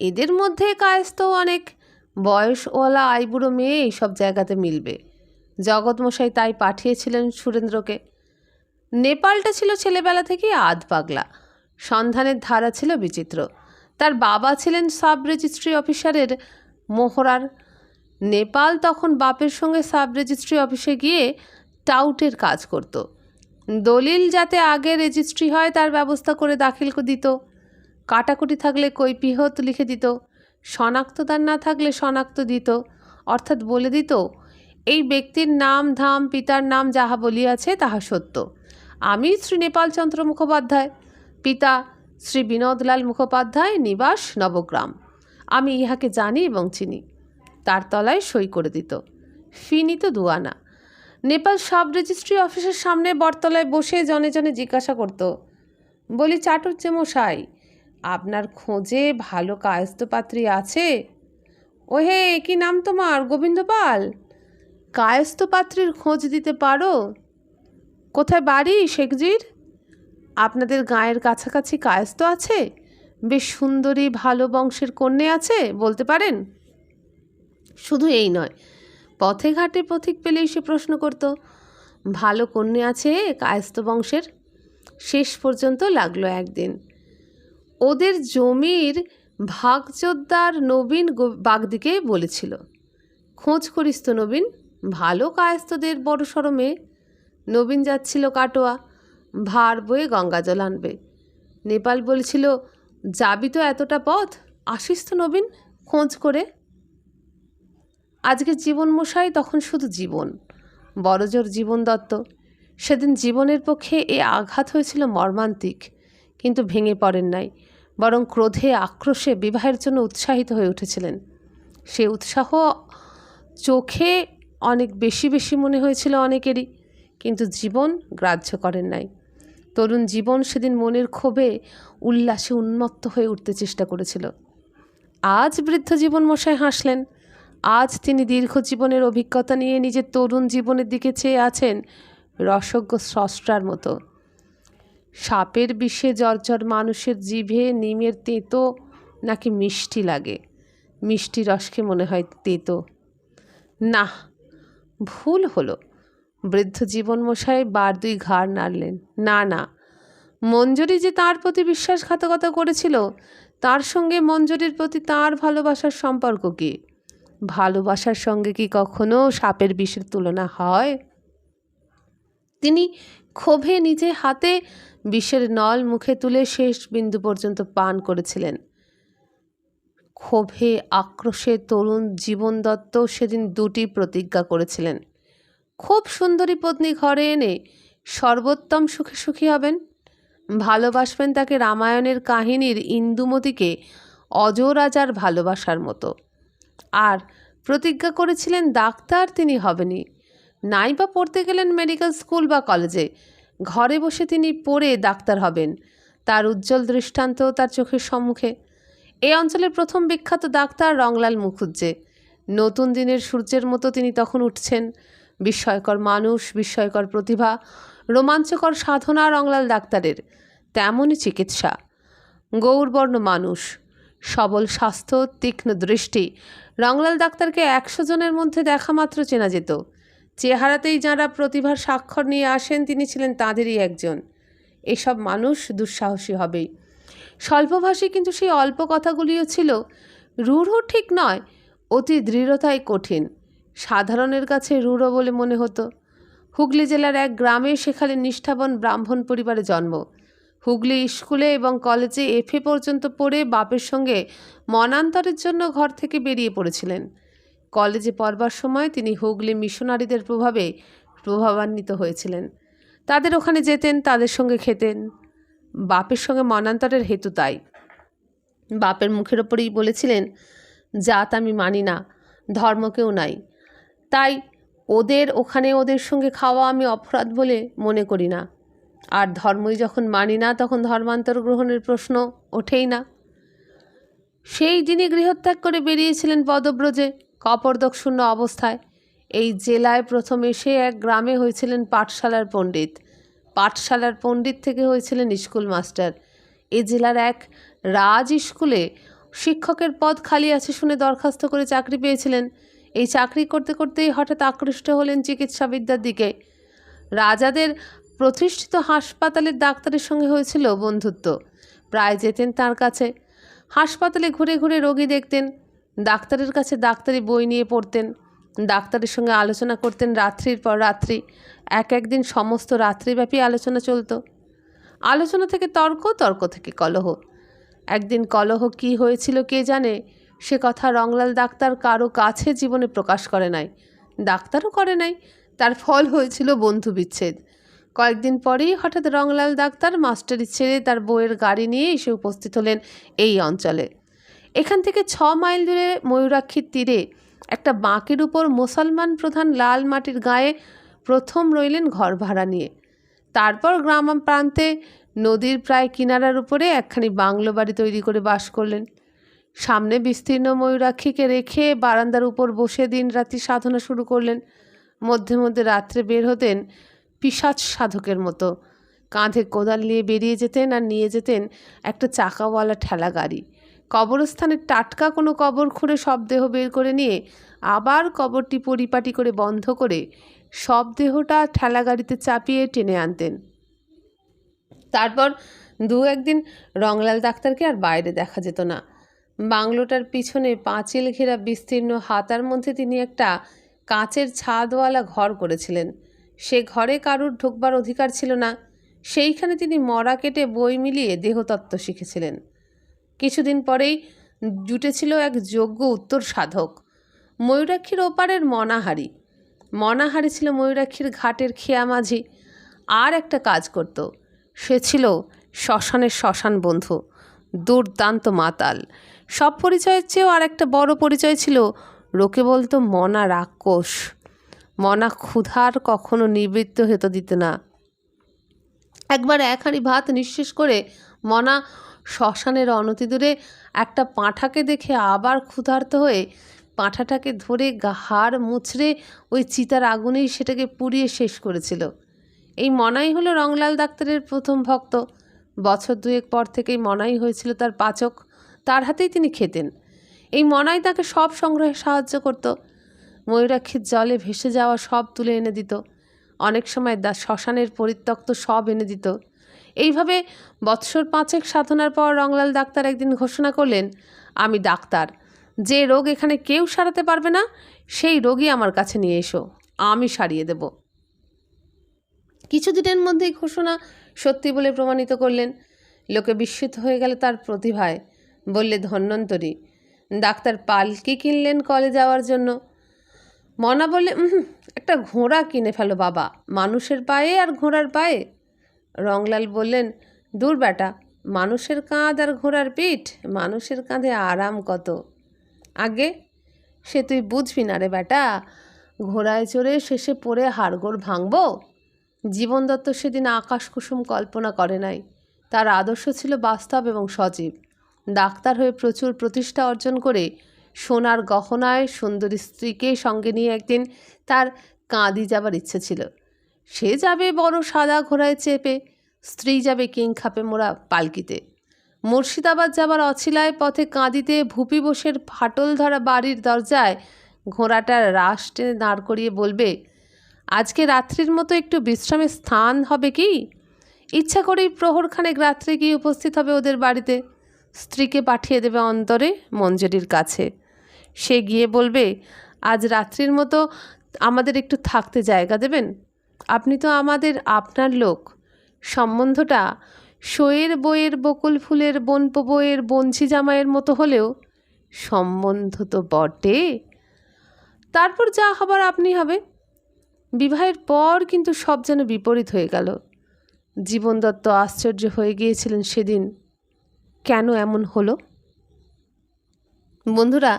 এদের মধ্যে কায়স্থ অনেক, বয়সওয়ালা আইবুড়ো মেয়ে এইসব জায়গাতে মিলবে। জগৎমশাই তাই পাঠিয়েছিলেন সুরেন্দ্রকে। নেপালটা ছিল ছেলেবেলা থেকে আধ পাগলা, সন্ধানের ধারা ছিল বিচিত্র। তার বাবা ছিলেন সাব রেজিস্ট্রি অফিসারের মোহরার। নেপাল তখন বাপের সঙ্গে সাব রেজিস্ট্রি অফিসে গিয়ে টাউটের কাজ করত। দলিল যাতে আগে রেজিস্ট্রি হয় তার ব্যবস্থা করে দাখিল দিত, কাটাকুটি থাকলে কৈপিহত লিখে দিত, শনাক্তদান না থাকলে শনাক্ত দিত, অর্থাৎ বলে দিত এই ব্যক্তির নাম ধাম পিতার নাম যাহা বলিয়াছে তাহা সত্য। আমি শ্রী নেপালচন্দ্র মুখোপাধ্যায়, পিতা শ্রী বিনোদলাল মুখোপাধ্যায়, নিবাস নবগ্রাম, আমি ইহাকে জানি এবং চিনি। তার তলায় সই করে দিত। ফি নিত 2 আনা। নেপাল সাব রেজিস্ট্রি অফিসের সামনে বটতলায় বসে জনে জনে জিজ্ঞাসা করত, বলি চাটুর্যে মশাই, আপনার খোঁজে ভালো কায়স্থ পাত্রী আছে? ওহে, কি নাম তোমার? গোবিন্দপাল? কায়স্থ পাত্রীর খোঁজ দিতে পারো? কোথায় বাড়ি? শেখজির? আপনাদের গাঁয়ের কাছাকাছি কায়স্থ আছে? বেশ সুন্দরী ভালো বংশের কন্যে আছে, বলতে পারেন? শুধু এই নয়, পথে ঘাটে পথিক পেলেই সে প্রশ্ন করত, ভালো কন্যে আছে কায়স্থ বংশের? শেষ পর্যন্ত লাগলো একদিন। ওদের জমির ভাগযোদ্দার নবীন বাগদিকে বলেছিল, খোঁজ করিস তো নবীন, ভালো কায়স্থদের বড় সড়ো মেয়ে। নবীন যাচ্ছিল কাটোয়া, ভার বয়ে গঙ্গাজল আনবে। নেপাল বলেছিল, যাবি তো এতটা পথ, আসিস তো নবীন খোঁজ করে। আজকে জীবন মশাই, তখন শুধু জীবন, বড়জোর জীবন দত্ত। সেদিন জীবনের পক্ষে এ আঘাত হয়েছিল মর্মান্তিক, কিন্তু ভেঙে পড়েন নাই, বরং ক্রোধে আক্রোশে বিবাহের জন্য উৎসাহিত হয়ে উঠেছিলেন। সে উৎসাহ চোখে অনেক বেশি বেশি মনে হয়েছিল অনেকেরই, কিন্তু জীবন গ্রাহ্য করেন নাই। তরুণ জীবন সেদিন মনের ক্ষোভে উল্লাসে উন্মত্ত হয়ে উঠতে চেষ্টা করেছিল। আজ বৃদ্ধ জীবন মশাই হাসলেন, আজ তিনি দীর্ঘ জীবনের অভিজ্ঞতা নিয়ে নিজের তরুণ জীবনের দিকে চেয়ে আছেন রসজ্ঞ স্রষ্টার মতো। সাপের বিষে জর্জর মানুষের জিভে নিমের তেঁতো নাকি মিষ্টি লাগে? মিষ্টি রসকে মনে হয় তেঁতো। না, ভুল হলো। বৃদ্ধ জীবনমশাই বার দুই ঘাড় নাড়লেন। না না, মঞ্জুরি যে তার প্রতি বিশ্বাসঘাতকতা করেছিল, তার সঙ্গে মঞ্জুরির প্রতি তার ভালোবাসার সম্পর্ক কী? ভালোবাসার সঙ্গে কি কখনো সাপের বিষের তুলনা হয়? তিনি ক্ষোভে নিজে হাতে বিষের নল মুখে তুলে শেষ বিন্দু পর্যন্ত পান করেছিলেন। ক্ষোভে আক্রোশে তরুণ জীবন দত্ত সেদিন দুটি প্রতিজ্ঞা করেছিলেন। খুব সুন্দরী পত্নী ঘরে এনে সর্বোত্তম সুখে সুখী হবেন, ভালোবাসবেন তাকে রামায়ণের কাহিনীর ইন্দুমতিকে অজরাজার ভালোবাসার মতো। আর প্রতিজ্ঞা করেছিলেন ডাক্তার তিনি হবেনই, নাই বা পড়তে গেলেন মেডিকেল স্কুল বা কলেজে, ঘরে বসে তিনি পড়ে ডাক্তার হবেন। তার উজ্জ্বল দৃষ্টান্ত তার চোখের সম্মুখে। এই অঞ্চলের প্রথম বিখ্যাত ডাক্তার রংলাল মুখুজ্জে। নতুন দিনের সূর্যের মতো তিনি তখন উঠছেন। বিস্ময়কর মানুষ, বিস্ময়কর প্রতিভা, রোমাঞ্চকর সাধনা রংলাল ডাক্তারের, তেমনই চিকিৎসা। গৌরবর্ণ মানুষ, সবল স্বাস্থ্য, তীক্ষ্ণ দৃষ্টি। রংলাল ডাক্তারকে 100 জনের মধ্যে দেখা মাত্র চেনা যেত। চেহারাতেই যাঁরা প্রতিভার স্বাক্ষর নিয়ে আসেন, তিনি ছিলেন তাঁদেরই একজন। এসব মানুষ দুঃসাহসী হবেই। স্বল্পভাষী, কিন্তু সেই অল্প কথাগুলিও ছিল রূঢ় ঠিক নয়, অতি দৃঢ়তায় কঠিন। সাধারণের কাছে রূঢ় বলে মনে হতো। হুগলি জেলার এক গ্রামে সেখানে নিষ্ঠাবান ব্রাহ্মণ পরিবারে জন্ম। হুগলি স্কুলে এবং কলেজে এফএ পর্যন্ত পড়ে বাপের সঙ্গে মনান্তরের জন্য ঘর থেকে বেরিয়ে পড়েছিলেন। কলেজে পড়বার সময় তিনি হুগলি মিশনারিদের প্রভাবে প্রভাবান্বিত হয়েছিলেন। তাদের ওখানে যেতেন, তাদের সঙ্গে খেতেন। বাপের সঙ্গে মনান্তরের হেতু তাই। বাপের মুখের ওপরেই বলেছিলেন, জাত আমি মানি না, ধর্মকেও নাই, তাই ওদের ওখানে ওদের সঙ্গে খাওয়া আমি অপরাধ বলে মনে করি না। আর ধর্মই যখন মানি না, তখন ধর্মান্তর গ্রহণের প্রশ্ন ওঠেই না। সেই দিনই গৃহত্যাগ করে বেরিয়েছিলেন পদব্রজে, কপর্দকশূন্য অবস্থায়। এই জেলায় প্রথম এসে এক গ্রামে হয়েছিলেন পাঠশালার পণ্ডিত। পাঠশালার পণ্ডিত থেকে হয়েছিলেন স্কুল মাস্টার। এ জেলার এক রাজ স্কুলে শিক্ষকের পদ খালি আছে শুনে দরখাস্ত করে চাকরি পেয়েছিলেন। এই চাকরি করতে করতেই হঠাৎ আকৃষ্ট হলেন চিকিৎসাবিদ্যার দিকে। রাজাদের প্রতিষ্ঠিত হাসপাতালের ডাক্তারের সঙ্গে হয়েছিল বন্ধুত্ব। প্রায় যেতেন তার কাছে। হাসপাতালে ঘুরে ঘুরে রোগী দেখতেন, ডাক্তারের কাছে ডাক্তারি বই নিয়ে পড়তেন, ডাক্তারের সঙ্গে আলোচনা করতেন রাত্রির পর রাত্রি। একদিন সমস্ত রাত্রিব্যাপী আলোচনা চলত। আলোচনা থেকে তর্ক, তর্ক থেকে কলহ। একদিন কলহ কি হয়েছিল কে জানে, সে কথা রংলাল ডাক্তার কারো কাছে জীবনে প্রকাশ করে নাই, ডাক্তারও করে নাই। তার ফল হয়েছিল বন্ধু বিচ্ছেদ। কয়েকদিন পরেই হঠাৎ রংলাল ডাক্তার মাস্টারি ছেড়ে তার বউয়ের গাড়ি নিয়ে এসে উপস্থিত হলেন এই অঞ্চলে। এখান থেকে 6 মাইল দূরে ময়ূরাক্ষীর তীরে একটা বাঁকের উপর মুসলমান প্রধান লাল মাটির গায়ে প্রথম রইলেন ঘর ভাড়া নিয়ে। তারপর গ্রাম প্রান্তে নদীর প্রায় কিনারার উপরে একখানি বাংলো বাড়ি তৈরি করে বাস করলেন। সামনে বিস্তীর্ণ ময়ূরাক্ষীকে রেখে বারান্দার উপর বসে দিন রাত্রি সাধনা শুরু করলেন। মধ্যে মধ্যে রাত্রে বের হতেন পিশাচ সাধকের মতো। কাঁধে কোদাল নিয়ে বেরিয়ে যেতেন আর নিয়ে যেতেন একটা চাকাওয়ালা ঠেলা গাড়ি। কবরস্থানের টাটকা কোনো কবর খুঁড়ে সব দেহ বের করে নিয়ে আবার কবরটি পরিপাটি করে বন্ধ করে সব দেহটা ঠেলা গাড়িতে চাপিয়ে টেনে আনতেন। তারপর 2-1 দিন রংলাল ডাক্তারকে আর বাইরে দেখা যেত না। বাংলোটার পিছনে পাঁচিল ঘেরা বিস্তীর্ণ হাতার মধ্যে তিনি একটা কাঁচের ছাদওয়ালা ঘর করেছিলেন। সে ঘরে কারুর ঢুকবার অধিকার ছিল না। সেইখানে তিনি মরা কেটে বই মিলিয়ে দেহতত্ত্ব শিখেছিলেন। কিছুদিন পরেই জুটেছিল এক যোগ্য উত্তর সাধক। ময়ূরাক্ষীর ওপারের মনাহারি। মনাহারি ছিল ময়ূরাক্ষীর ঘাটের খেয়া মাঝি। আর একটা কাজ করত, সে ছিল শ্মশানের শ্মশান বন্ধু, দুর্দান্ত মাতাল। সব পরিচয়ের চেয়েও আর একটা বড় পরিচয় ছিল, লোকে বলতো মনা রাক্ষস। মনা ক্ষুধার কখনো নিবৃত্ত হতে দিত না। একবার 1 হাঁড়ি ভাত নিঃশেষ করে মনা শ্মশানের অনতি দূরে একটা পাঁঠাকে দেখে আবার ক্ষুধার্ত হয়ে পাঁঠাটাকে ধরে হাড় মুচড়ে ওই চিতার আগুনেই সেটাকে পুড়িয়ে শেষ করেছিল। এই মনাই হলো রংলাল ডাক্তারের প্রথম ভক্ত। বছর দুয়েক পর থেকেই মনাই হয়েছিল তার পাচক, তার হাতেই তিনি খেতেন। এই মনাই তাকে সব সংগ্রহে সাহায্য করত। ময়ূরাক্ষীর জলে ভেসে যাওয়া সব তুলে এনে দিত, অনেক সময় শ্মশানের পরিত্যক্ত সব এনে দিত। এইভাবে বৎসর 5 সাধনার পর রংলাল ডাক্তার একদিন ঘোষণা করলেন, আমি ডাক্তার, যে রোগ এখানে কেউ সারাতে পারবে না সেই রোগই আমার কাছে নিয়ে এসো, আমি সারিয়ে দেব। কিছুদিনের মধ্যেই ঘোষণা সত্যি বলে প্রমাণিত করলেন। লোকে বিস্মিত হয়ে গেল তার প্রতিভায়। বললে ধন্বন্তরী। ডাক্তার পালকি কিনলেন কলে যাওয়ার জন্য। মনা বললে, একটা ঘোড়া কিনে ফেলো বাবা, মানুষের পায়ে আর ঘোড়ার পায়ে। রংলাল বললেন, দূর বেটা, মানুষের কাঁধ আর ঘোড়ার পিঠ, মানুষের কাঁধে আরাম কত। আগে সে তুই বুঝবি না রে বেটা, ঘোড়ায় চড়ে শেষে পড়ে হাড়গোড় ভাঙব। জীবন দত্ত সেদিন আকাশ কুসুম কল্পনা করে নাই, তার আদর্শ ছিল বাস্তব এবং সজীব। ডাক্তার হয়ে প্রচুর প্রতিষ্ঠা অর্জন করে সোনার গহনায় সুন্দরী স্ত্রীকে সঙ্গে নিয়ে একদিন তার কাঁদি যাবার ইচ্ছে ছিল। সে যাবে বড় সাদা ঘোড়ায় চেপে, স্ত্রী যাবে কিংখাপে মোড়া পালকিতে। মুর্শিদাবাদ যাবার অছিলায় পথে কাঁদিতে ভুপি বোসের ফাটল ধরা বাড়ির দরজায় ঘোড়াটার রাশ টেনে দাঁড় করিয়ে বলবে, আজকে রাত্রির মতো একটু বিশ্রামের স্থান হবে কি? ইচ্ছা করেই প্রহরখানেক রাত্রে গিয়ে উপস্থিত হবে ওদের বাড়িতে। স্ত্রীকে পাঠিয়ে দেবে অন্তরে মঞ্জরির কাছে। সে গিয়ে বলবে, আজ রাত্রির মতো আমাদের একটু থাকতে জায়গা দেবেন? আপনি তো আমাদের আপনার লোক। সম্বন্ধটা শোয়ের বইয়ের বকুল ফুলের বনপ বইয়ের বঞ্চি জামাইয়ের মতো হলেও সম্বন্ধ তো বটে। তারপর যা হবার আপনি হবে। বিবাহের পর কিন্তু সব যেন বিপরীত হয়ে গেল। জীবন দত্ত আশ্চর্য হয়ে গিয়েছিলেন সেদিন, কেন এমন হলো। বন্ধুরা,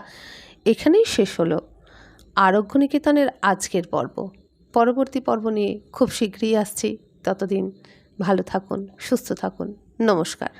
এখানেই শেষ হলো আরোগ্যনিকেতনের আজকের পর্ব। পরবর্তী পর্ব নিয়ে খুব শীঘ্রই আসছি। ততদিন ভালো থাকুন, সুস্থ থাকুন। নমস্কার।